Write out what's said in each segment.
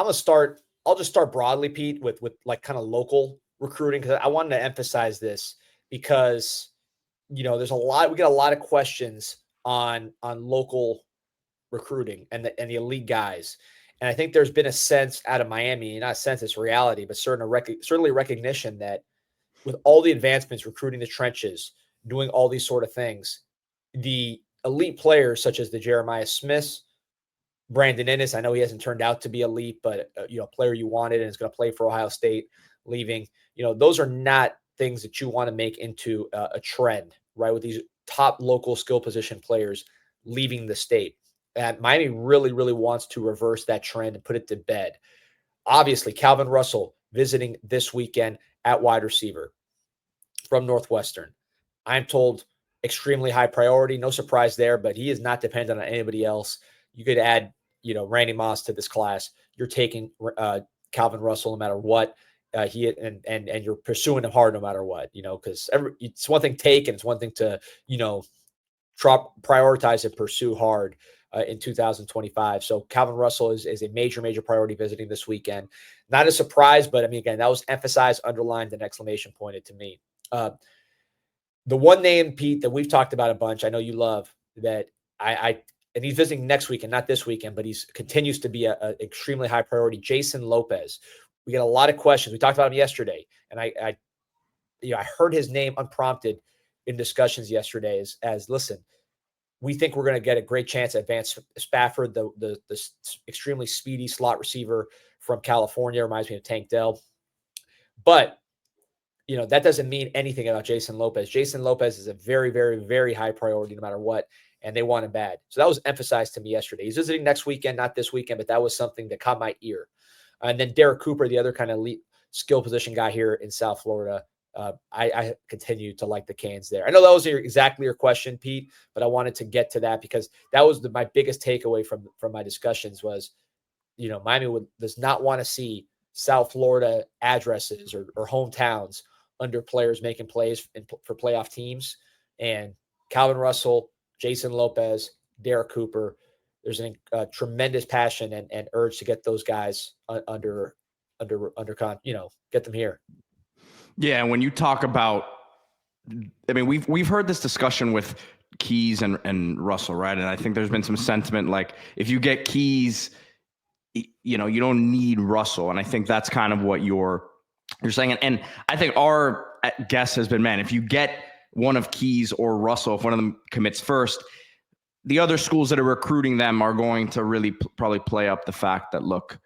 I'll just start broadly, Pete, with like kind of local recruiting, because I wanted to emphasize this because, we get a lot of questions on local recruiting and the elite guys. And I think there's been a sense out of Miami, not a sense, it's reality, but certainly recognition that with all the advancements, recruiting the trenches, doing all these sort of things, the elite players such as the Jeremiah Smiths, Brandon Innes, I know he hasn't turned out to be elite, but a player you wanted and is going to play for Ohio State, leaving, those are not things that you want to make into a trend, right? With these top local skill position players leaving the state. And Miami really, really wants to reverse that trend and put it to bed. Obviously, Calvin Russell visiting this weekend at wide receiver from Northwestern. I'm told extremely high priority. No surprise there, but he is not dependent on anybody else. You could add, Randy Moss to this class. You're taking Calvin Russell no matter what. And you're pursuing him hard no matter what, because it's one thing take and it's one thing to, prioritize and pursue hard in 2025. So Calvin Russell is a major, major priority visiting this weekend. Not a surprise, but I mean, again, that was emphasized, underlined, an exclamation pointed to me. The one name, Pete, that we've talked about a bunch, I know you love, that and he's visiting next weekend, not this weekend, but he's continues to be a extremely high priority, Jason Lopez. We get a lot of questions. We talked about him yesterday, and I heard his name unprompted in discussions yesterday as listen, we think we're going to get a great chance at Vance Spafford, the extremely speedy slot receiver from California, reminds me of Tank Dell. But, that doesn't mean anything about Jason Lopez. Jason Lopez is a very, very, very high priority no matter what, and they want him bad. So that was emphasized to me yesterday. He's visiting next weekend, not this weekend, but that was something that caught my ear. And then Derek Cooper, the other kind of elite skill position guy here in South Florida. I continue to like the Canes there. I know that was exactly your question, Pete, but I wanted to get to that because that was my biggest takeaway from my discussions was, Miami does not want to see South Florida addresses or hometowns under players making plays for playoff teams. And Calvin Russell, Jason Lopez, Derek Cooper, there's a tremendous passion and urge to get those guys under get them here. Yeah, when you talk about, I mean, we've heard this discussion with Keys and Russell, right? And I think there's been some sentiment like if you get Keys, you don't need Russell. And I think that's kind of what you're saying. And I think our guess has been, man, if you get one of Keys or Russell, if one of them commits first, the other schools that are recruiting them are going to really probably play up the fact that, look,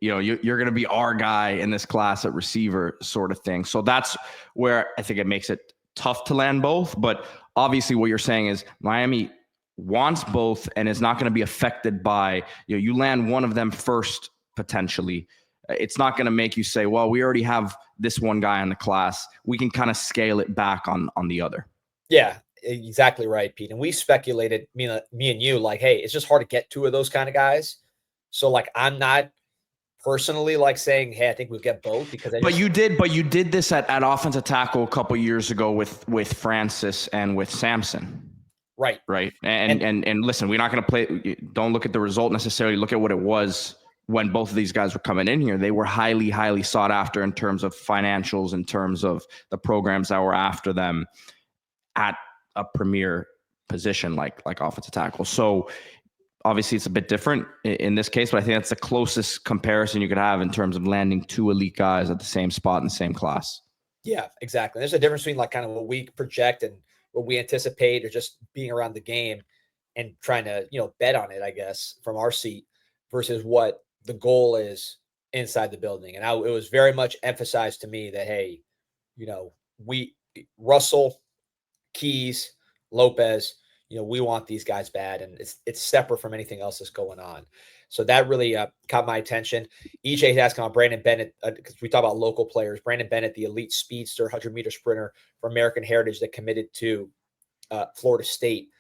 you're going to be our guy in this class at receiver sort of thing. So that's where I think it makes it tough to land both. But obviously what you're saying is Miami wants both and is not going to be affected by, you land one of them first, potentially. It's not going to make you say, well, we already have this one guy in the class. We can kind of scale it back on the other. Yeah, exactly right, Pete. And we speculated, me and you, like, hey, it's just hard to get two of those kind of guys. So like, I'm not personally like saying, hey, I think we'll get both because you did this at offensive tackle a couple years ago with Francis and with Sampson. Right. And listen, we're not going to play. Don't look at the result necessarily. Look at what it was when both of these guys were coming in here. They were highly, highly sought after in terms of financials, in terms of the programs that were after them at a premier position like offensive tackle. So obviously it's a bit different in this case, but I think that's the closest comparison you could have in terms of landing two elite guys at the same spot in the same class. Yeah, exactly. There's a difference between like kind of what we project and what we anticipate or just being around the game and trying to, bet on it, I guess, from our seat versus what the goal is inside the building. And it was very much emphasized to me that, hey, Russell, Keys, Lopez, we want these guys bad, and it's separate from anything else that's going on. So that really caught my attention. EJ is asking about Brandon Bennett because we talk about local players. Brandon Bennett, the elite speedster, 100-meter sprinter for American Heritage that committed to Florida State.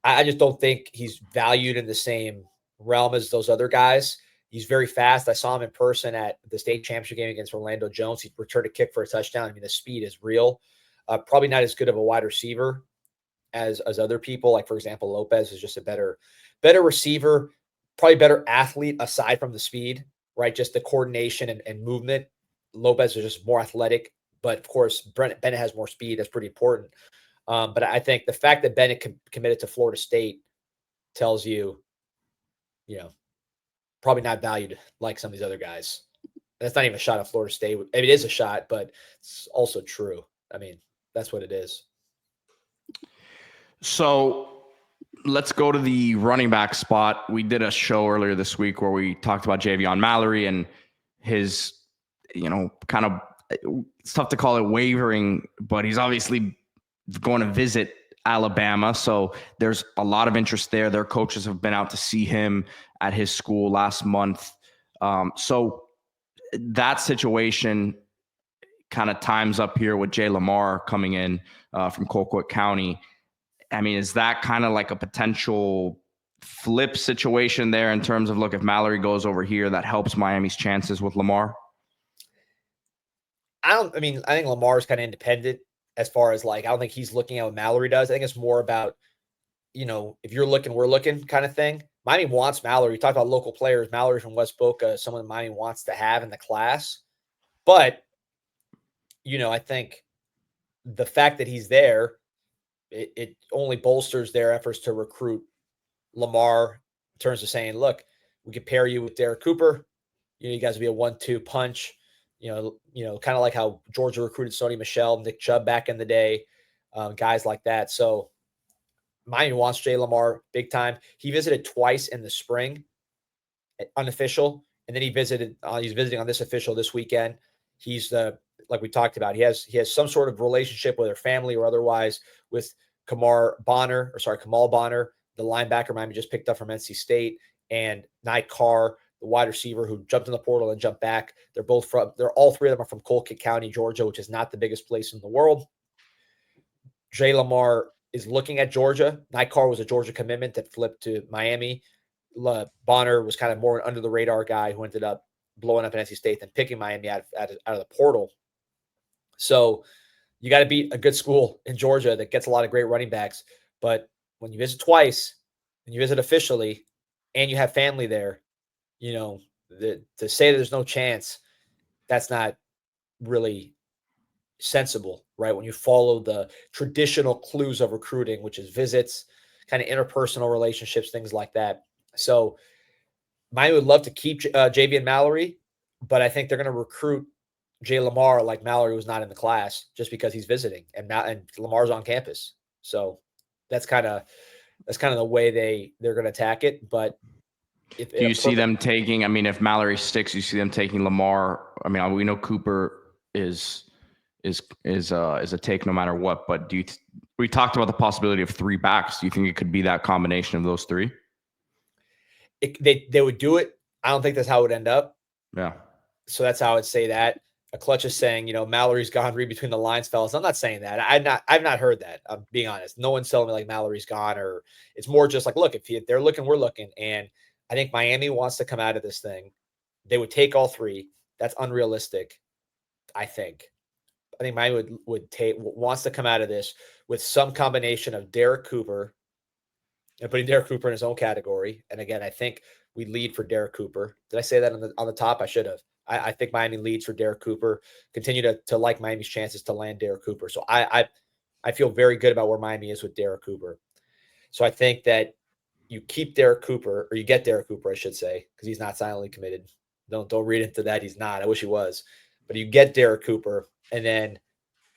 I just don't think he's valued in the same realm as those other guys. He's very fast. I saw him in person at the state championship game against Orlando Jones. He returned a kick for a touchdown. I mean, the speed is real. Probably not as good of a wide receiver as other people. Like, for example, Lopez is just a better receiver, probably better athlete aside from the speed right? Just the coordination and movement. Lopez is just more athletic, but of course, Bennett has more speed. That's pretty important. But I think the fact that Bennett committed to Florida State tells you, probably not valued like some of these other guys. And that's not even a shot at Florida State. I mean, it is a shot, but it's also true. I mean, that's what it is. So let's go to the running back spot. We did a show earlier this week where we talked about Javion Mallory and his, kind of, it's tough to call it wavering, but he's obviously going to visit Alabama. So there's a lot of interest there. Their coaches have been out to see him at his school last month. So that situation kind of times up here with Jay Lamar coming in from Colquitt County. I mean, is that kind of like a potential flip situation there in terms of, look, if Mallory goes over here, that helps Miami's chances with Lamar? I think Lamar's kind of independent as far as I don't think he's looking at what Mallory does. I think it's more about, if you're looking, we're looking kind of thing. Miami wants Mallory. You talk about local players. Mallory from West Boca, someone Miami wants to have in the class. But, I think the fact that he's there, it only bolsters their efforts to recruit Lamar in terms of saying, look, we could pair you with Derek Cooper. You guys would be a 1-2 punch. Kind of like how Georgia recruited Sony Michel, Nick Chubb back in the day, guys like that. So Miami wants Jay Lamar big time. He visited twice in the spring, unofficial, and then he's visiting on this official this weekend. He's like we talked about, he has some sort of relationship with their family or otherwise with Kamal Bonner, the linebacker Miami just picked up from NC State, and Nye Carr, the wide receiver who jumped in the portal and jumped back. They're all three of them are from Colquitt County, Georgia, which is not the biggest place in the world. Jay Lamar is looking at Georgia. Nye Carr was a Georgia commitment that flipped to Miami. Bonner was kind of more an under the radar guy who ended up blowing up in NC State and picking Miami out of the portal. So you got to beat a good school in Georgia that gets a lot of great running backs. But when you visit twice, and you visit officially, and you have family there, to say that there's no chance, that's not really sensible, right? When you follow the traditional clues of recruiting, which is visits, kind of interpersonal relationships, things like that. So Miami would love to keep Javion Mallory, but I think they're going to recruit Jay Lamar like Mallory was not in the class just because he's visiting and Lamar's on campus. So that's kind of the way they're going to attack it. But do you see them taking? I mean, if Mallory sticks, you see them taking Lamar. I mean, we know Cooper is a take no matter what. But we talked about the possibility of 3 backs. Do you think it could be that combination of those 3? They would do it. I don't think that's how it would end up. Yeah. So that's how I would say that. A clutch is saying, Mallory's gone. Read between the lines, fellas. I'm not saying that. I've not heard that. I'm being honest. No one's telling me like Mallory's gone, or it's more just like, look, if they're looking, we're looking. And I think Miami wants to come out of this thing. They would take all 3. That's unrealistic. I think Miami wants to come out of this with some combination of Derek Cooper and putting Derek Cooper in his own category. And again, I think we lead for Derek Cooper. Did I say that on the top? I should have. I think Miami leads for Derek Cooper. Continue to like Miami's chances to land Derek Cooper. So I feel very good about where Miami is with Derek Cooper. So I think that you keep Derek Cooper, or you get Derek Cooper, I should say, because he's not silently committed. Don't read into that. He's not. I wish he was. But you get Derek Cooper, and then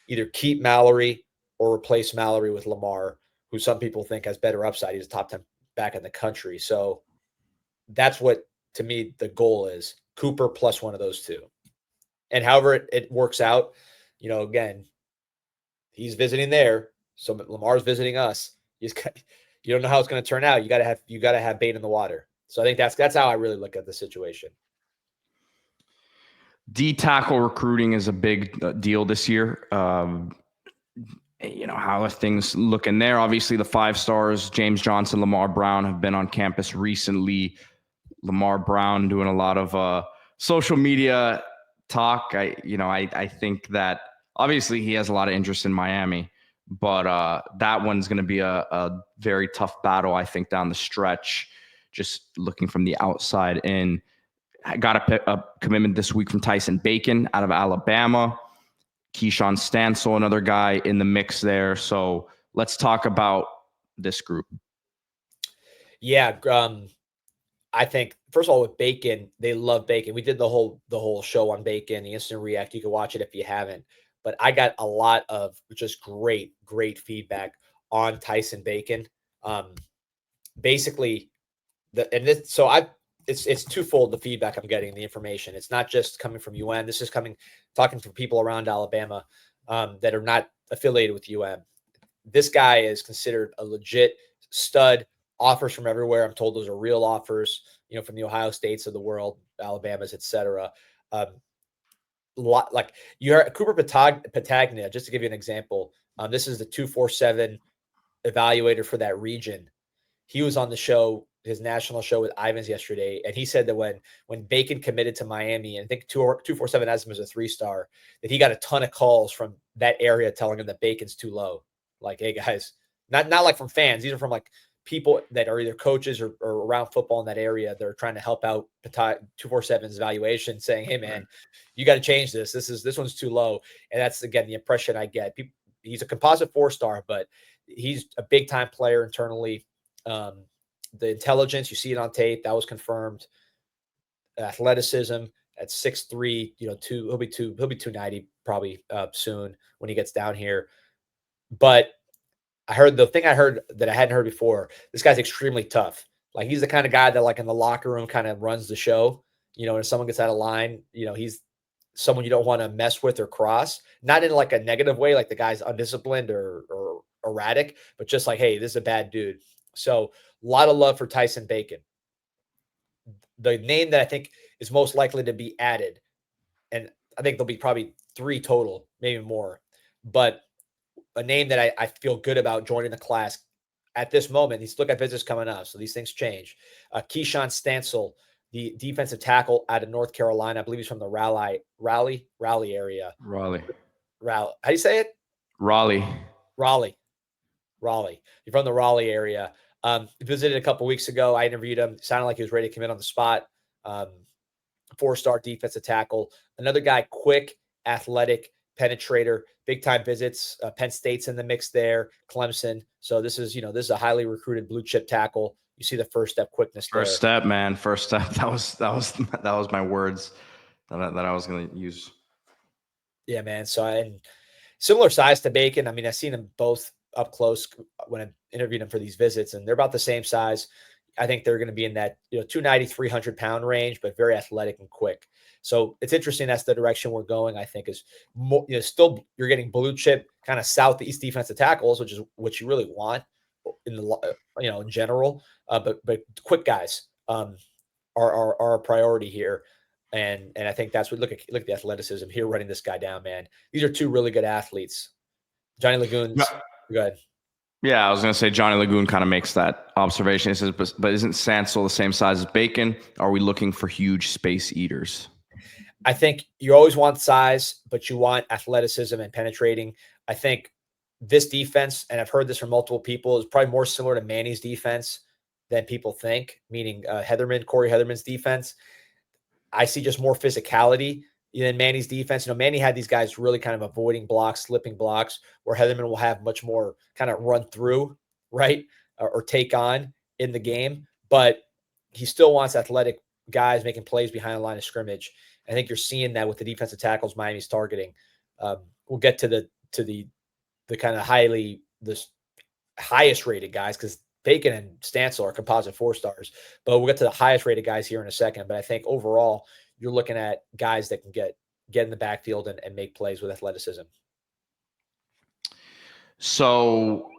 either keep Mallory or replace Mallory with Lamar, who some people think has better upside. He's a top 10 back in the country. So that's what, to me, the goal is. Cooper plus one of those 2. And however it works out, again, he's visiting there. So Lamar's visiting us. You don't know how it's going to turn out. You got to have bait in the water. So I think that's how I really look at the situation. D tackle recruiting is a big deal this year. How are things looking there? Obviously, the 5 stars, James Johnson, Lamar Brown, have been on campus recently. Lamar Brown doing a lot of social media talk. I think that obviously he has a lot of interest in Miami, but that one's going to be a very tough battle, I think, down the stretch, just looking from the outside in. got a commitment this week from Tyson Bacon out of Alabama. Keyshawn Stansel, another guy in the mix there. So let's talk about this group. Yeah. I think first of all with Bacon, they love Bacon. We did the whole show on Bacon, the instant react. You can watch it if you haven't. But I got a lot of just great feedback on Tyson Bacon. Basically, it's twofold the feedback I'm getting, the information. It's not just coming from UM. This is talking from people around Alabama that are not affiliated with UM. This guy is considered a legit stud. Offers from everywhere. I'm told those are real offers, from the Ohio States of the world, Alabamas, etc. Like you heard Cooper Patagna, just to give you an example. This is the 247 evaluator for that region. He was on the show, his national show with Ivans yesterday, and he said that when Bacon committed to Miami, and I think 247 has him as a 3-star, that he got a ton of calls from that area telling him that Bacon's too low. Like, hey guys, not like from fans. These are from like people that are either coaches or around football in that area. They're trying to help out 247's evaluation, saying, hey man, you got to change this. This one's too low. And that's, again, the impression I get. He's a composite 4-star, but he's a big time player internally. The intelligence, you see it on tape, that was confirmed. Athleticism at 6'3", he'll be 290 probably soon when he gets down here. But the thing I heard that I hadn't heard before, this guy's extremely tough. Like, he's the kind of guy that, like, in the locker room kind of runs the show. And if someone gets out of line, he's someone you don't want to mess with or cross. Not in like a negative way, like the guy's undisciplined or erratic, but just like, hey, this is a bad dude. So a lot of love for Tyson Bacon. The name that I think is most likely to be added, and I think there'll be probably 3 total, maybe more, but a name that I feel good about joining the class at this moment. These look at visits coming up, so these things change. Keyshawn Stansel, the defensive tackle out of North Carolina. I believe he's from the Raleigh area. Raleigh. How do you say it? Raleigh. You're from the Raleigh area. Visited a couple weeks ago. I interviewed him. Sounded like he was ready to commit on the spot. 4-star defensive tackle. Another guy, quick, athletic, penetrator, big time visits. Penn State's in the mix there. Clemson. So this is a highly recruited blue chip tackle. You see the first step quickness. First step, man. First step. That was my words that I was going to use. Yeah, man. So and similar size to Bacon. I mean, I've seen them both up close when I interviewed them for these visits, and they're about the same size. I think they're going to be in that 290, 300 pound range, but very athletic and quick. So it's interesting. That's the direction we're going. I think is more, still you're getting blue chip kind of southeast defensive tackles, which is what you really want in the in general. But quick guys are a priority here, and I think that's what look at the athleticism here running this guy down, man. These are 2 really good athletes. Johnny Lagoon's go ahead. Yeah, I was going to say Johnny Lagoon kind of makes that observation. He says, but isn't Stansel the same size as Bacon? Are we looking for huge space eaters? I think you always want size, but you want athleticism and penetrating. I think this defense, and I've heard this from multiple people, is probably more similar to Manny's defense than people think, meaning Corey Heatherman's defense. I see just more physicality in Manny's defense. Manny had these guys really kind of avoiding blocks, slipping blocks, where Heatherman will have much more kind of run through, right, or take on in the game. But he still wants athletic guys making plays behind the line of scrimmage. I think you're seeing that with the defensive tackles Miami's targeting. We'll get to the kind of highest rated guys, because Bacon and Stansel are composite 4-stars, but we'll get to the highest rated guys here in a second. But I think overall, you're looking at guys that can get in the backfield and make plays with athleticism. So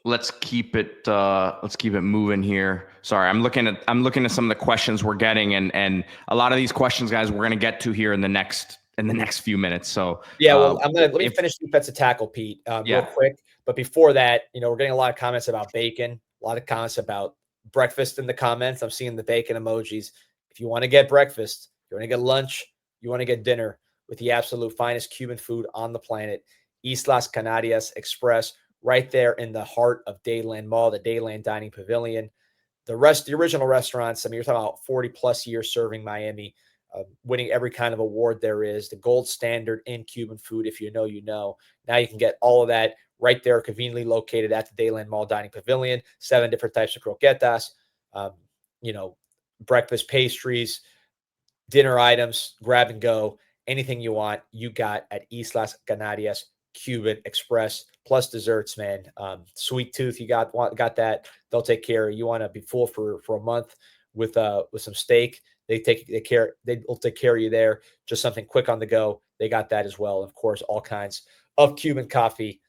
let's keep it moving here. Sorry, I'm looking at some of the questions we're getting, and a lot of these questions, guys, we're going to get to here in the next few minutes. So yeah, well, let me finish defensive tackle, Pete, real quick. But before that, we're getting a lot of comments about Bacon, a lot of comments about breakfast in the comments. I'm seeing the bacon emojis. If you want to get breakfast, you want to get lunch, you want to get dinner with the absolute finest Cuban food on the planet, Islas Canarias Express, right there in the heart of Dayland Mall, the Dayland Dining Pavilion. the original restaurants, I mean, you're talking about 40 plus years serving Miami, winning every kind of award there is, the gold standard in Cuban food. If you know, you know. Now you can get all of that right there, conveniently located at the Dayland Mall Dining Pavilion. 7 different types of croquetas, breakfast pastries, dinner items, grab and go, anything you want, you got at Islas Canarias Cuban Express, plus desserts, man. Sweet tooth, you got that. They'll take care of you. Want to be full for a month with some steak. They'll take care of you there. Just something quick on the go. They got that as well. Of course, all kinds of Cuban coffee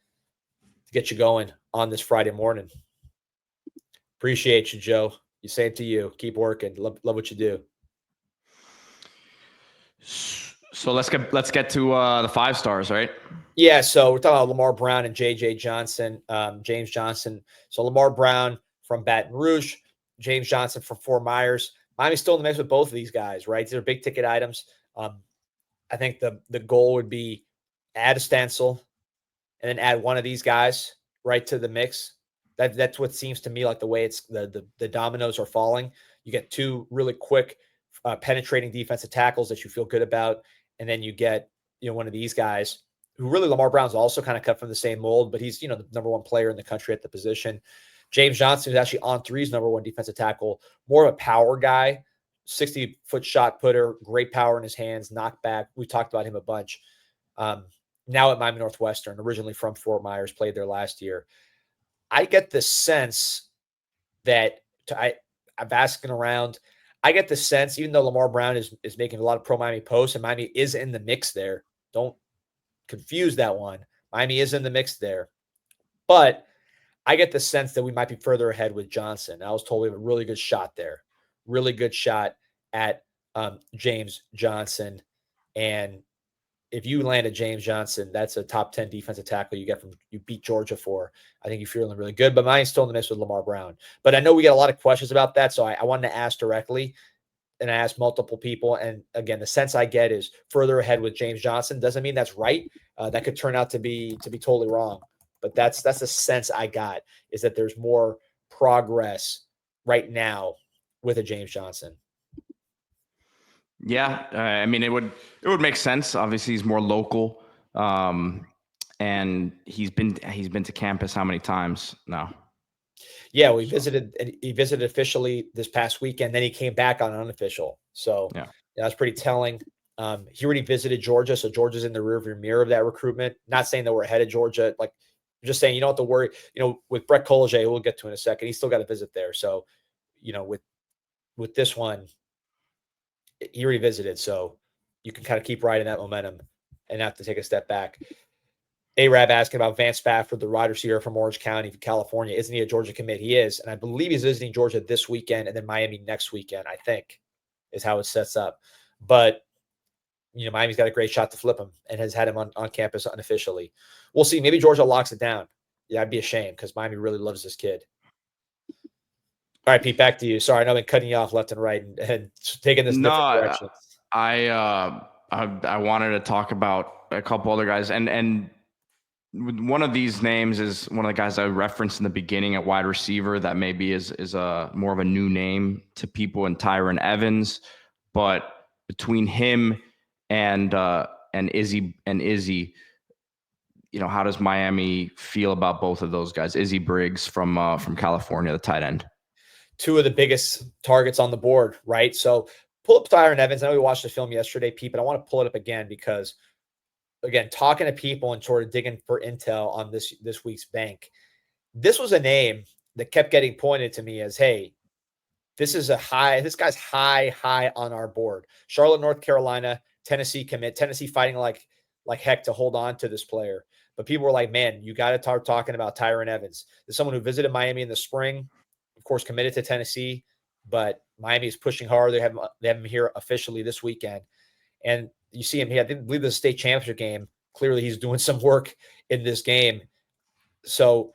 to get you going on this Friday morning. Appreciate you, Joe. You same to you. Keep working. Love what you do. So let's get to the 5 stars, right? Yeah, so we're talking about Lamar Brown and J.J. Johnson, James Johnson. So Lamar Brown from Baton Rouge, James Johnson from Fort Myers. Miami's still in the mix with both of these guys, right? These are big ticket items. I think the goal would be add a stencil and then add one of these guys right to the mix. That's what seems to me like the way it's the dominoes are falling. You get 2 really quick penetrating defensive tackles that you feel good about, and then you get one of these guys who really Lamar Brown's also kind of cut from the same mold, but he's the number 1 player in the country at the position. James Johnson is actually On3's number 1 defensive tackle, more of a power guy, 60-foot shot putter, great power in his hands, knockback. We talked about him a bunch. Now at Miami Northwestern, originally from Fort Myers, played there last year. I get the sense that I'm asking around. I get the sense, even though Lamar Brown is making a lot of pro-Miami posts and Miami is in the mix there, don't confuse that one. Miami is in the mix there. But I get the sense that we might be further ahead with Johnson. I was told we have a really good shot there. Really good shot at James Johnson. And if you land at James Johnson, that's a top 10 defensive tackle you beat Georgia for. I think you're feeling really good. But mine's still in the mix with Lamar Brown. But I know we get a lot of questions about that, so I wanted to ask directly, and I asked multiple people. And again, the sense I get is further ahead with James Johnson. Doesn't mean that's right. That could turn out to be totally wrong. But that's the sense I got, is that there's more progress right now with a James Johnson. Yeah, I mean, it would make sense. Obviously, he's more local, and he's been to campus how many times now? Yeah, he visited officially this past weekend. Then he came back on unofficial. So yeah, that's pretty telling. He already visited Georgia, so Georgia's in the rearview mirror of that recruitment. Not saying that we're ahead of Georgia, like just saying you don't have to worry. With Breck Collo, we'll get to in a second. He's still got to visit there. So, with this one, he already visited, so you can kind of keep riding that momentum and have to take a step back. Arab asking about Vance Spafford, the wide receiver from Orange County, California. Isn't he a Georgia commit? He is, and I believe he's visiting Georgia this weekend and then Miami next weekend, I think, is how it sets up. But, Miami's got a great shot to flip him and has had him on campus unofficially. We'll see. Maybe Georgia locks it down. Yeah, I'd be ashamed because Miami really loves this kid. All right, Pete, back to you. Sorry, I know I've been cutting you off left and right and taking this different direction. I wanted to talk about a couple other guys, and one of these names is one of the guys I referenced in the beginning at wide receiver that maybe is a more of a new name to people, in Tyron Evans. But between him and Izzy, how does Miami feel about both of those guys? Izzy Briggs from California, the tight end. 2 of the biggest targets on the board, right? So pull up Tyron Evans. I know we watched the film yesterday, Pete, but I want to pull it up again because, again, talking to people and sort of digging for intel on this week's bank, this was a name that kept getting pointed to me as, hey, this guy's high on our board. Charlotte, North Carolina, Tennessee commit. Tennessee fighting like heck to hold on to this player. But people were like, man, you got to start talking about Tyron Evans. There's someone who visited Miami in the spring, of course, committed to Tennessee, but Miami is pushing hard. They have him here officially this weekend. And you see him here. I believe the state championship game. Clearly, he's doing some work in this game. So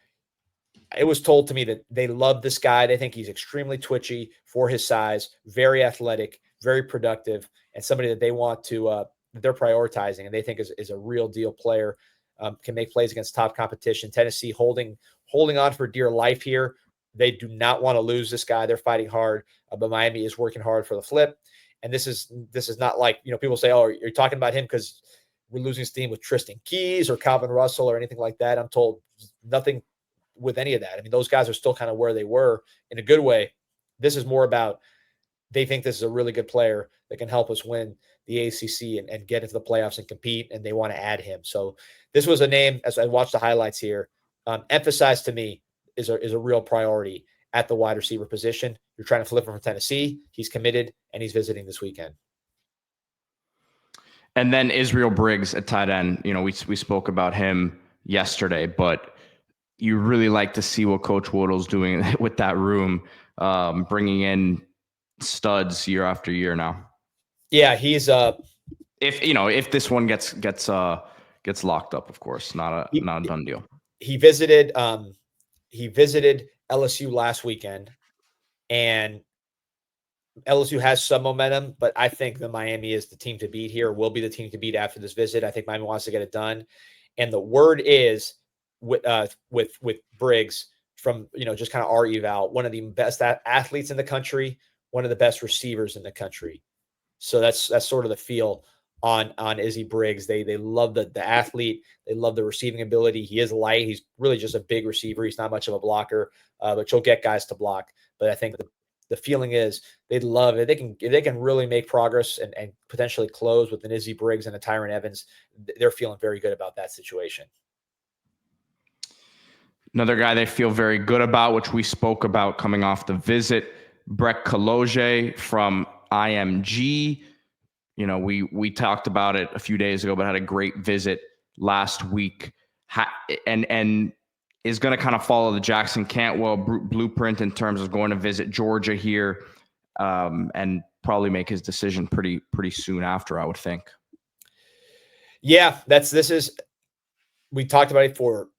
it was told to me that they love this guy. They think he's extremely twitchy for his size, very athletic, very productive, and somebody that they want to that they're prioritizing and they think is a real deal player. Can make plays against top competition. Tennessee holding on for dear life here. They do not want to lose this guy. They're fighting hard, but Miami is working hard for the flip. And this is not like, people say, oh, you're talking about him because we're losing steam with Tristan Keys or Calvin Russell or anything like that. I'm told nothing with any of that. I mean, those guys are still kind of where they were in a good way. This is more about they think this is a really good player that can help us win the ACC and get into the playoffs and compete, and they want to add him. So this was a name, as I watched the highlights here, emphasized to me is a real priority at the wide receiver position. You're trying to flip him from Tennessee. He's committed, and he's visiting this weekend. And then Israel Briggs at tight end. We spoke about him yesterday, but you really like to see what Coach Woodall's doing with that room, bringing in studs year after year now. Yeah, he's if this one gets locked up, of course, not a done deal. He visited LSU last weekend, and LSU has some momentum, but I think that Miami is the team to beat here, will be the team to beat after this visit. I think Miami wants to get it done. And the word is with Briggs from, just kind of our eval, one of the best athletes in the country, one of the best receivers in the country. So that's sort of the feel on Izzy Briggs. They love the athlete. They love the receiving ability. He is light. He's really just a big receiver. He's not much of a blocker, but you'll get guys to block. But I think the feeling is they'd love it. If they can really make progress and potentially close with an Izzy Briggs and a Tyron Evans, they're feeling very good about that situation. Another guy they feel very good about, which we spoke about coming off the visit, Breck Collo from IMG. We talked about it a few days ago, but had a great visit last week, and is going to kind of follow the Jackson Cantwell blueprint in terms of going to visit Georgia here, and probably make his decision pretty soon after, I would think. Yeah, we talked about it before.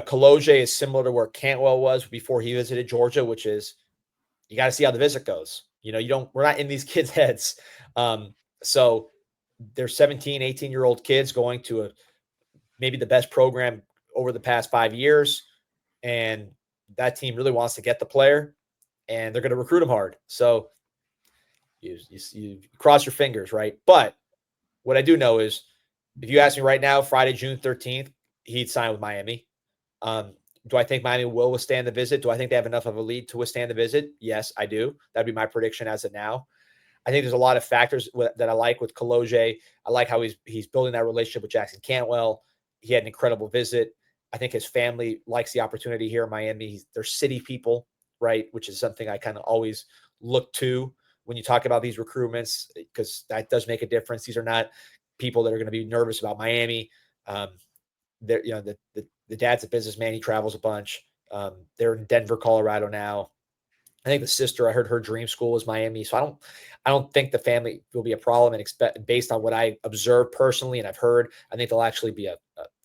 Collo is similar to where Cantwell was before he visited Georgia, which is you got to see how the visit goes. We're not in these kids' heads. So they're 17, 18-year-old kids going to maybe the best program over the past 5 years. And that team really wants to get the player, and they're going to recruit him hard. So you cross your fingers, right? But what I do know is if you ask me right now, Friday, June 13th, he'd sign with Miami. Do I think Miami will withstand the visit? Do I think they have enough of a lead to withstand the visit? Yes, I do. That'd be my prediction as of now. I think there's a lot of factors that I like with Collo. I like how he's building that relationship with Jackson Cantwell. He had an incredible visit. I think his family likes the opportunity here in Miami. They're city people, right? Which is something I kind of always look to when you talk about these recruitments, because that does make a difference. These are not people that are going to be nervous about Miami. The dad's a businessman. He travels a bunch. They're in Denver, Colorado now. I think the sister, I heard her dream school was Miami. So I don't think the family will be a problem, and based on what I observed personally and I've heard, I think they'll actually be a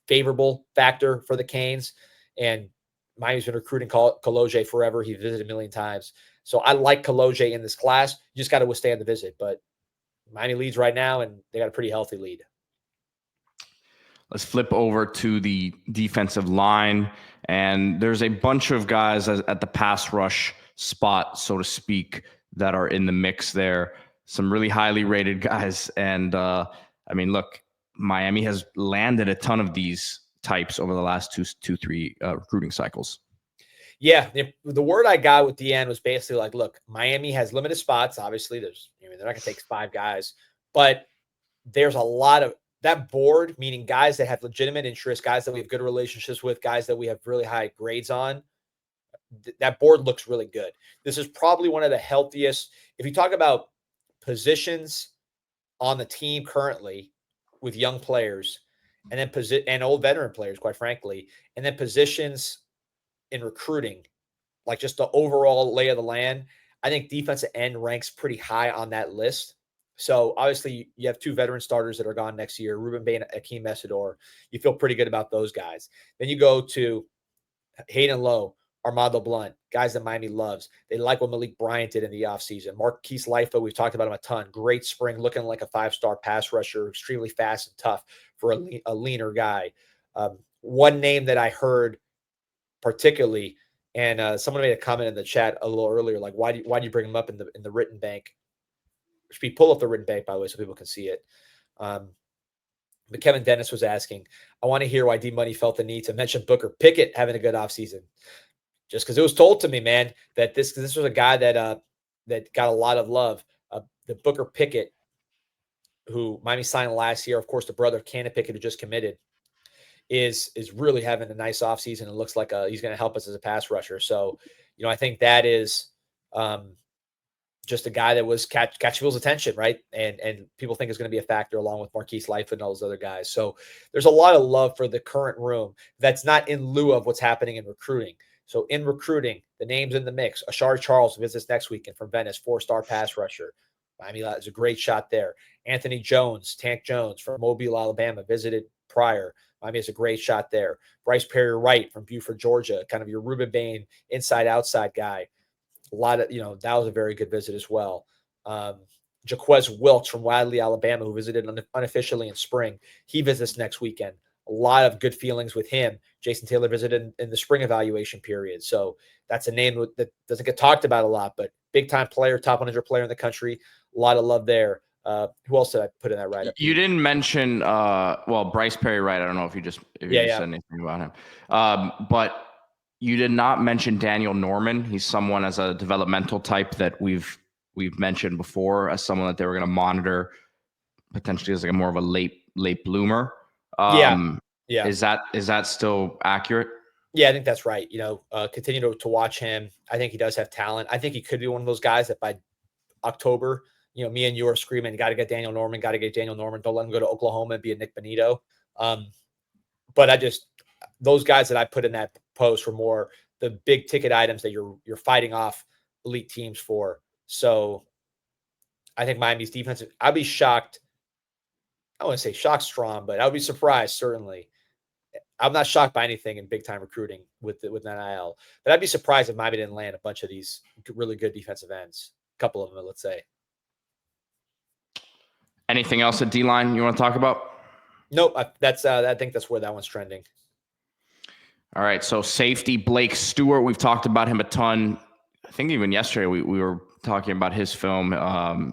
favorable factor for the Canes. And Miami's been recruiting Collo forever. He visited a million times. So I like Collo in this class. You just got to withstand the visit. But Miami leads right now, and they got a pretty healthy lead. Let's flip over to the defensive line. And there's a bunch of guys at the pass rush spot, so to speak, that are in the mix there. Some really highly rated guys. And look, Miami has landed a ton of these types over the last three recruiting cycles. Yeah, the word I got with the end was basically like, look, Miami has limited spots. Obviously, they're not going to take 5 guys, but there's a lot of that board, meaning guys that have legitimate interest, guys that we have good relationships with, guys that we have really high grades on. That board looks really good. This is probably one of the healthiest. If you talk about positions on the team currently with young players, and then and old veteran players, quite frankly, and then positions in recruiting, like just the overall lay of the land, I think defensive end ranks pretty high on that list. So obviously you have 2 veteran starters that are gone next year, Ruben Bain, Akeem Mesidor. You feel pretty good about those guys. Then you go to Hayden Lowe, Armando Blunt, guys that Miami loves. They like what Malik Bryant did in the offseason. Marquise Lifa, we've talked about him a ton. Great spring, looking like a 5-star pass rusher, extremely fast and tough for a leaner guy. One name that I heard particularly, And someone made a comment in the chat a little earlier, like, why do you bring him up in the written bank? It should be pull up the written bank, by the way, so people can see it. But Kevin Dennis was asking, I want to hear why D Money felt the need to mention Booker Pickett having a good offseason. Just because it was told to me, man, that this was a guy that got a lot of love. The Booker Pickett, who Miami signed last year, of course, the brother of Cannon Pickett, who just committed, is really having a nice offseason. It looks like he's going to help us as a pass rusher. So, I think that is just a guy that was catch people's attention, right? And people think is going to be a factor along with Marquise Lightfoot and all those other guys. So there's a lot of love for the current room that's not in lieu of what's happening in recruiting. So in recruiting, the names in the mix. Ashard Charles visits next weekend from Venice, 4-star pass rusher. Miami is a great shot there. Anthony Jones, Tank Jones from Mobile, Alabama, visited prior. Miami has a great shot there. Bryce Perry Wright from Buford, Georgia, kind of your Ruben Bain inside-outside guy. A lot of, that was a very good visit as well. Jaquez Wilkes from Wadley, Alabama, who visited unofficially in spring. He visits next weekend. A lot of good feelings with him. Jason Taylor visited in the spring evaluation period. So that's a name that doesn't get talked about a lot, but big-time player, top 100 player in the country. A lot of love there. Who else did I put in that write-up? You didn't mention, Bryce Perry Wright. I don't know if you just said anything about him. But you did not mention Daniel Norman. He's someone as a developmental type that we've mentioned before as someone that they were going to monitor potentially as like a more of a late bloomer. Yeah. Is that still accurate? Yeah, I think that's right. Continue to watch him. I think he does have talent. I think he could be one of those guys that by October, me and you are screaming, got to get Daniel Norman, got to get Daniel Norman. Don't let him go to Oklahoma and be a Nick Benito. But those guys that I put in that post were more the big ticket items that you're fighting off elite teams for. So I think Miami's defensive, I'd be shocked. I want to say shocked strong, but I would be surprised, certainly. I'm not shocked by anything in big time recruiting with NIL, but I'd be surprised if Miami didn't land a bunch of these really good defensive ends. A couple of them, let's say. Anything else at D-line you want to talk about? Nope. I think that's where that one's trending. All right. So safety, Blake Stewart. We've talked about him a ton. I think even yesterday we were talking about his film.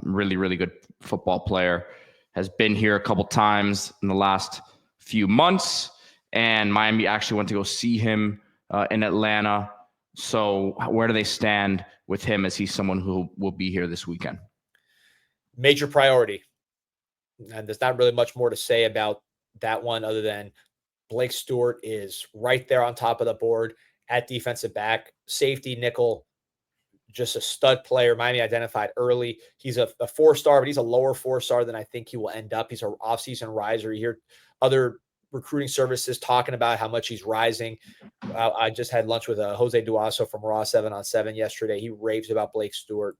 Really, really good football player. Has been here a couple times in the last few months. And Miami actually went to go see him in Atlanta. So where do they stand with him? Is he someone who will be here this weekend? Major priority. And there's not really much more to say about that one other than Blake Stewart is right there on top of the board at defensive back, safety, nickel, just a stud player. Miami identified early. He's a 4-star, but he's a lower 4-star than I think he will end up. He's an offseason riser. You hear other recruiting services talking about how much he's rising. I just had lunch with Jose Duaso from Raw 7 on 7 yesterday. He raves about Blake Stewart.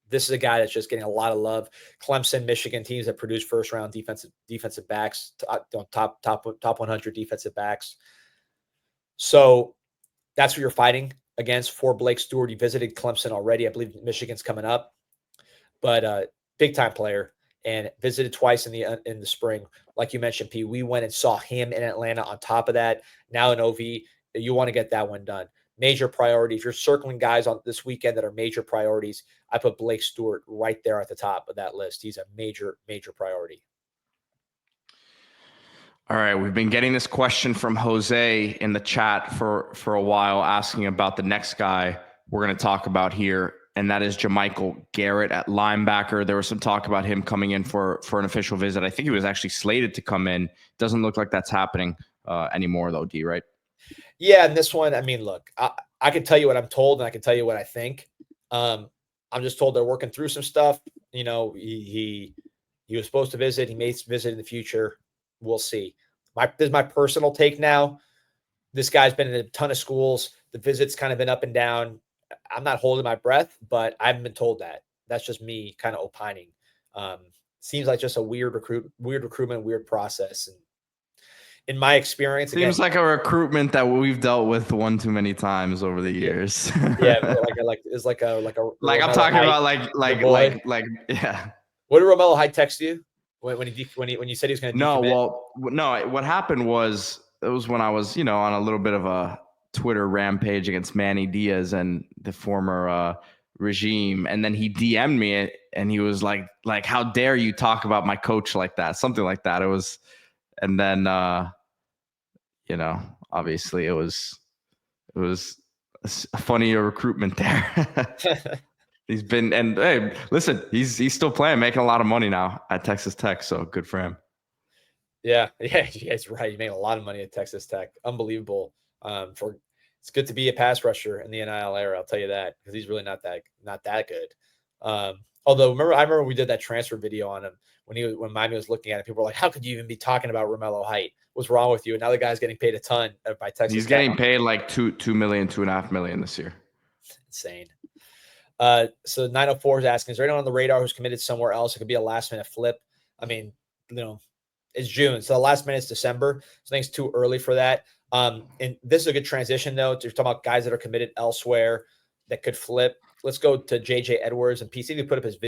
This is a guy that's just getting a lot of love. Clemson, Michigan teams that produce first-round defensive backs, top 100 defensive backs. So that's what you're fighting against for Blake Stewart. He visited Clemson already. I believe Michigan's coming up, but big-time player and visited twice in the spring. Like you mentioned, P, we went and saw him in Atlanta on top of that. Now in OV, you want to get that one done. Major priority. If you're circling guys on this weekend that are major priorities, I put Blake Stewart right there at the top of that list. He's a major, major priority. All right. We've been getting this question from Jose in the chat for a while, asking about the next guy we're going to talk about here, and that is Jamaal Garrett at linebacker. There was some talk about him coming in for an official visit. I think he was actually slated to come in. Doesn't look like that's happening anymore, though, D, right? Yeah, and this one, I mean, look, I can tell you what I'm told, and I can tell you what I think. I'm just told they're working through some stuff. He was supposed to visit. He may visit in the future. We'll see. This is my personal take now. This guy's been in a ton of schools. The visit's kind of been up and down. I'm not holding my breath, but I haven't been told that. That's just me kind of opining. Seems like just a weird recruitment, weird process. And in my experience, seems like a recruitment that we've dealt with one too many times over the years. Yeah, like I'm talking about like yeah. What did Romello Hyde text you when you said he was going to? No, what happened was it was when I was on a little bit of a Twitter rampage against Manny Diaz and the former regime, and then he DM'd me and he was like how dare you talk about my coach like that, something like that. It was, and then obviously it was a funny recruitment there. He's been, and hey, listen, he's still playing, making a lot of money now at Texas Tech, so good for him. Yeah, he's right. He made a lot of money at Texas Tech. Unbelievable. It's good to be a pass rusher in the NIL era. I'll tell you that, because he's really not that good. Although I remember we did that transfer video on him when Miami was looking at it. People were like, "How could you even be talking about Romello Height? What's wrong with you?" And now the guy's getting paid a ton by Texas. He's getting paid like $2 million, $2.5 million this year. Insane. So 904 is asking, is there anyone on the radar who's committed somewhere else? It could be a last minute flip. I mean, it's June, so the last minute is December. So I think it's too early for that. And this is a good transition, though. You're talking about guys that are committed elsewhere that could flip. Let's go to JJ Edwards and PC. We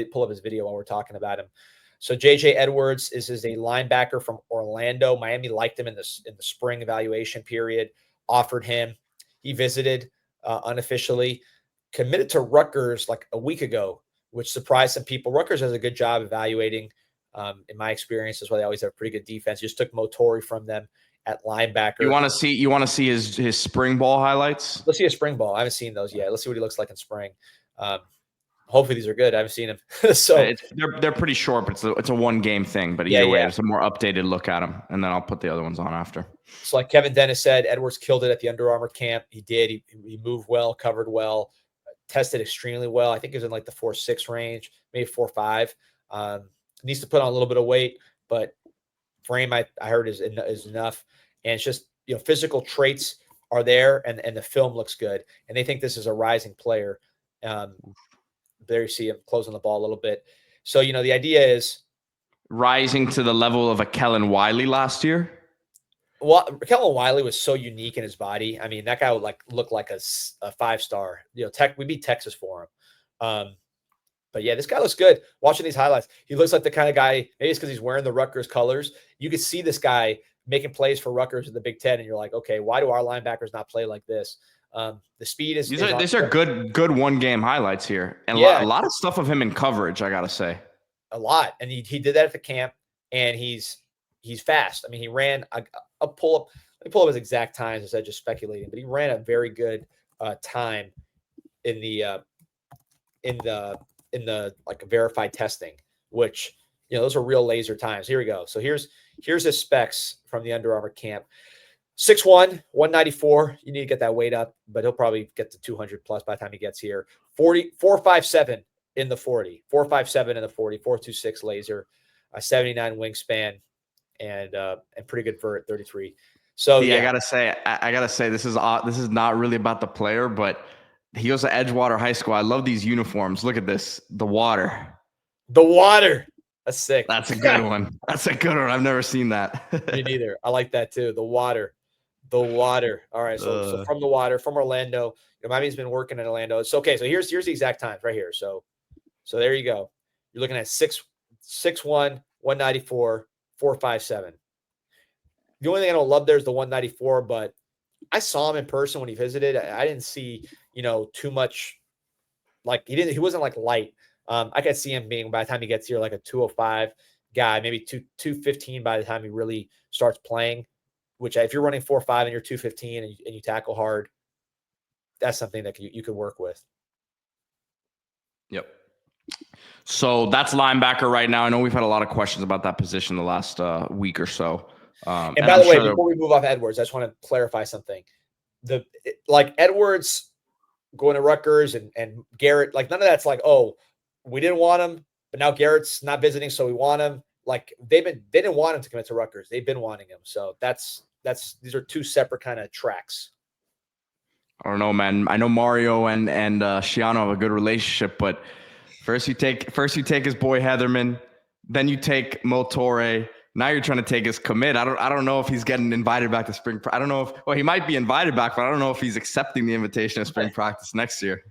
pull up his video while we're talking about him. So JJ Edwards is a linebacker from Orlando. Miami liked him in the spring evaluation period, offered him. He visited unofficially, committed to Rutgers like a week ago, which surprised some people. Rutgers does a good job evaluating. In my experience, that's why they always have pretty good defense. Just took Motori from them at linebacker. You want to see his spring ball highlights? Let's see a spring ball. I haven't seen those yet. Let's see what he looks like in spring. Hopefully these are good. I haven't seen him. So they're pretty short, but it's a one game thing. But either way, it's a more updated look at them, and then I'll put the other ones on after. So like Kevin Dennis said, Edwards killed it at the Under Armour camp. He did. He moved well, covered well, tested extremely well. I think he was in like the 4.6 range, maybe 4.5. Needs to put on a little bit of weight, but frame I heard is enough. And it's just, physical traits are there, and the film looks good. And they think this is a rising player. There you see him closing the ball a little bit. So, the idea is rising to the level of a Kellen Wiley last year. Well, Kellen Wiley was so unique in his body. I mean, that guy would look like a 5-star. We beat Texas for him. But yeah, this guy looks good. Watching these highlights, he looks like the kind of guy. Maybe it's because he's wearing the Rutgers colors. You could see this guy making plays for Rutgers in the Big Ten, and you're like, okay, why do our linebackers not play like this? The speed is. These are good one game highlights here, and a lot of stuff of him in coverage. I gotta say, a lot, and he did that at the camp, and he's fast. I mean, he ran a pull up. Let me pull up his exact times instead of just speculating, but he ran a very good time in the like verified testing, which those are real laser times. Here we go. So here's his specs from the Under Armour camp. 6'1", 194. You need to get that weight up, but he'll probably get to 200 plus by the time he gets here. 4.57 in the 40, 4.57 in the 40, 4.26 laser, 79 wingspan, and pretty good vert, 33. So I gotta say, this is not really about the player, but he goes to Edgewater High School. I love these uniforms. Look at this, the water. That's sick. That's a good one. I've never seen that. Me neither. I like that too. The water. All right. So from the water, from Orlando. Miami's been working in Orlando. It's okay. So here's the exact times right here. So there you go. You're looking at 6'1", 194, 4.57. The only thing I don't love there is the 194, but I saw him in person when he visited. I didn't see, too much. Like he wasn't like light. I could see him being, by the time he gets here, like a 205 guy, maybe 215 by the time he really starts playing, which if you're running 4.5 and you're 215 and you tackle hard, that's something that you could work with. Yep. So that's linebacker right now. I know we've had a lot of questions about that position the last week or so. And by the way, before we move off Edwards, I just want to clarify something. Edwards going to Rutgers and Garrett, like none of that's like, oh, we didn't want him, but now Garrett's not visiting, so we want him. Like they didn't want him to commit to Rutgers. They've been wanting him. So these are two separate kind of tracks. I don't know, man. I know Mario and Shiano have a good relationship, but first you take his boy Heatherman, then you take Motori. Now you're trying to take his commit. I don't know if he's getting invited back to spring. I don't know if he might be invited back, but I don't know if he's accepting the invitation of spring practice next year.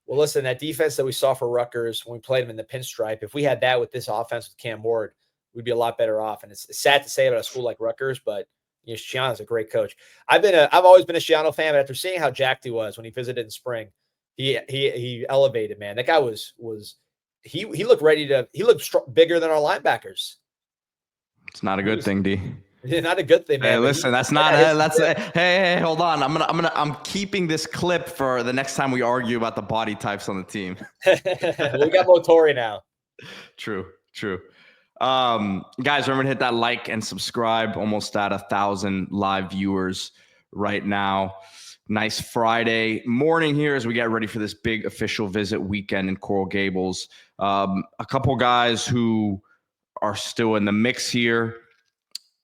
Well, listen, that defense that we saw for Rutgers when we played them in the pinstripe, if we had that with this offense with Cam Ward, we'd be a lot better off. And it's sad to say about a school like Rutgers, but Schiano's a great coach. I've always been a Schiano fan, but after seeing how jacked he was when he visited in spring, he elevated, man. That guy he looked ready to, he looked bigger than our linebackers. It's not a good thing, D. Not a good thing, man. Hey, listen, hey, hold on. I'm keeping this clip for the next time we argue about the body types on the team. We got Motori now. True. Guys, remember to hit that like and subscribe. Almost at 1,000 live viewers right now. Nice Friday morning here as we get ready for this big official visit weekend in Coral Gables. A couple guys who are still in the mix here.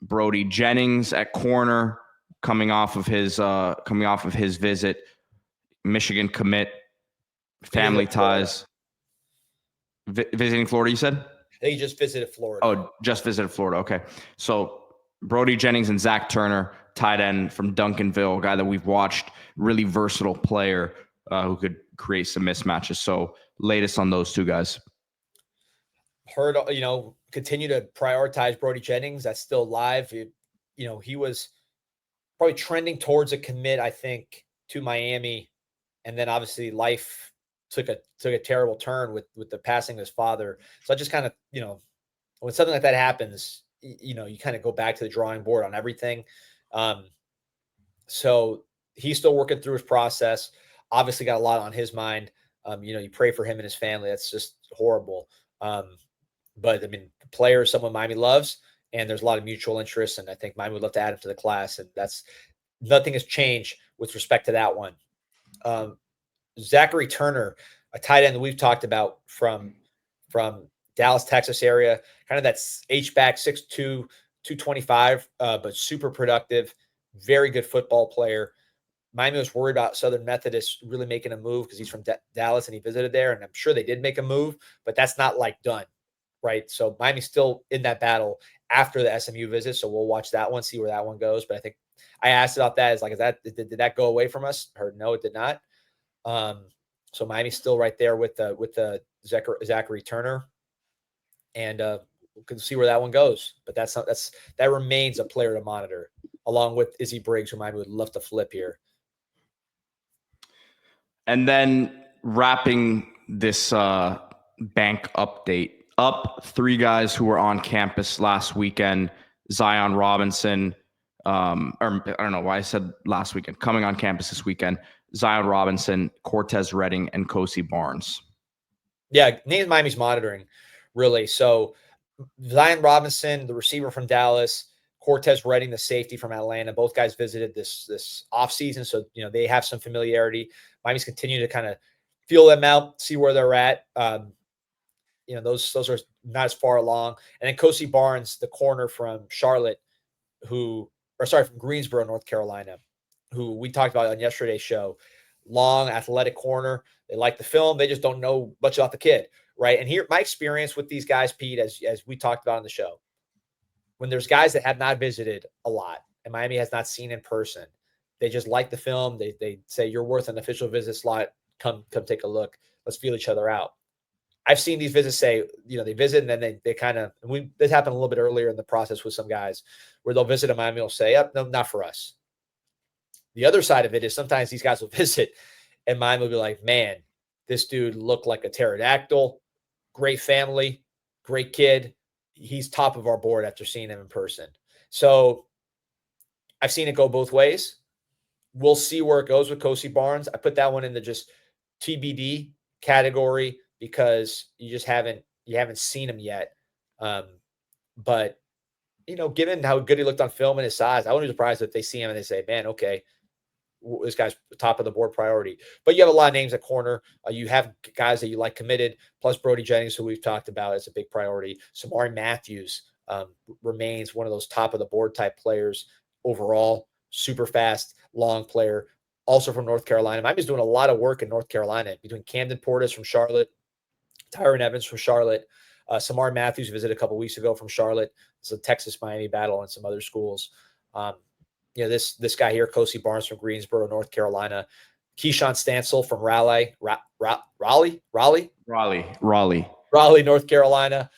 Brody, Jennings at corner, coming off of his visit. Michigan commit, family ties. Visiting Florida, you said? They just visited Florida. Oh, just visited Florida. Okay. So Brody Jennings and Zach Turner, tight end from Duncanville, a guy that we've watched, really versatile player who could create some mismatches. So latest on those two guys. Heard, continue to prioritize Brody Jennings. That's still live. He was probably trending towards a commit, I think, to Miami. And then obviously life took a terrible turn with the passing of his father. So I just kind of, when something like that happens, you kind of go back to the drawing board on everything. So he's still working through his process. Obviously got a lot on his mind. You pray for him and his family. That's just horrible. But I mean, the player is someone Miami loves, and there's a lot of mutual interest. And I think Miami would love to add him to the class. And nothing has changed with respect to that one. Zachary Turner, a tight end that we've talked about from Dallas, Texas area, kind of that H-back, 6'2", 225, but super productive, very good football player. Miami was worried about Southern Methodist really making a move because he's from Dallas and he visited there, and I'm sure they did make a move, but that's not done, right? So Miami's still in that battle after the SMU visit, so we'll watch that one, see where that one goes. But I think I asked about that. Did that go away from us? Heard no, it did not. So Miami's still right there with the Zachary Turner, and we can see where that one goes. But that remains a player to monitor, along with Izzy Briggs, who Miami would love to flip here. And then wrapping this bank update up, 3 guys who were on campus last weekend: Zion Robinson, or I don't know why I said last weekend, coming on campus this weekend: Zion Robinson, Cortez Redding, and Kosi Barnes. Yeah, names Miami's monitoring, really. So Zion Robinson, the receiver from Dallas, Cortez Redding, the safety from Atlanta, both guys visited this offseason, so they have some familiarity. Miami's continuing to kind of feel them out, see where they're at. Those are not as far along. And then Kosi Barnes, the corner from Charlotte, from Greensboro, North Carolina, who we talked about on yesterday's show. Long, athletic corner. They like the film. They just don't know much about the kid, right? And here, my experience with these guys, Pete, as we talked about on the show, when there's guys that have not visited a lot and Miami has not seen in person, they just like the film. They say, you're worth an official visit slot. Come take a look. Let's feel each other out. I've seen these visits say, they visit and then they kind of, this happened a little bit earlier in the process with some guys where they'll visit a Miami will say, yep, no, not for us. The other side of it is sometimes these guys will visit and Miami will be like, man, this dude looked like a pterodactyl, great family, great kid. He's top of our board after seeing him in person. So I've seen it go both ways. We'll see where it goes with Kosi Barnes. I put that one in the just TBD category because you haven't seen him yet. But given how good he looked on film and his size, I wouldn't be surprised if they see him and they say, man, okay, this guy's top of the board priority. But you have a lot of names at corner. You have guys that you like committed, plus Brody Jennings, who we've talked about as a big priority. Samari Matthews remains one of those top of the board type players overall. Super fast, long player, also from North Carolina. Miami's doing a lot of work in North Carolina between Camden Portis from Charlotte, Tyron Evans from Charlotte, Samari Matthews visited a couple weeks ago from Charlotte. It's a Texas-Miami battle and some other schools. This guy here, Kosi Barnes from Greensboro, North Carolina, Keyshawn Stansel from Raleigh, North Carolina.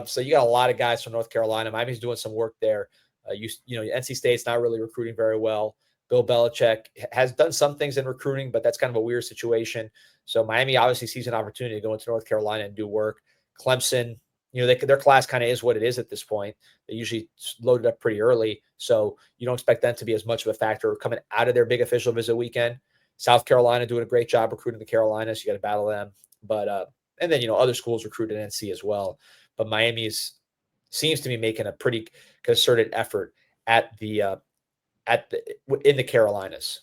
So you got a lot of guys from North Carolina. Miami's doing some work there. NC State's not really recruiting very well. Bill Belichick has done some things in recruiting, but that's kind of a weird situation. So Miami obviously sees an opportunity to go into North Carolina and do work. Clemson, their class kind of is what it is at this point. They usually loaded up pretty early, so you don't expect them to be as much of a factor coming out of their big official visit weekend. South Carolina doing a great job recruiting the Carolinas. You got to battle them, but and then other schools recruited NC as well. But Miami's seems to be making a pretty concerted effort in the Carolinas.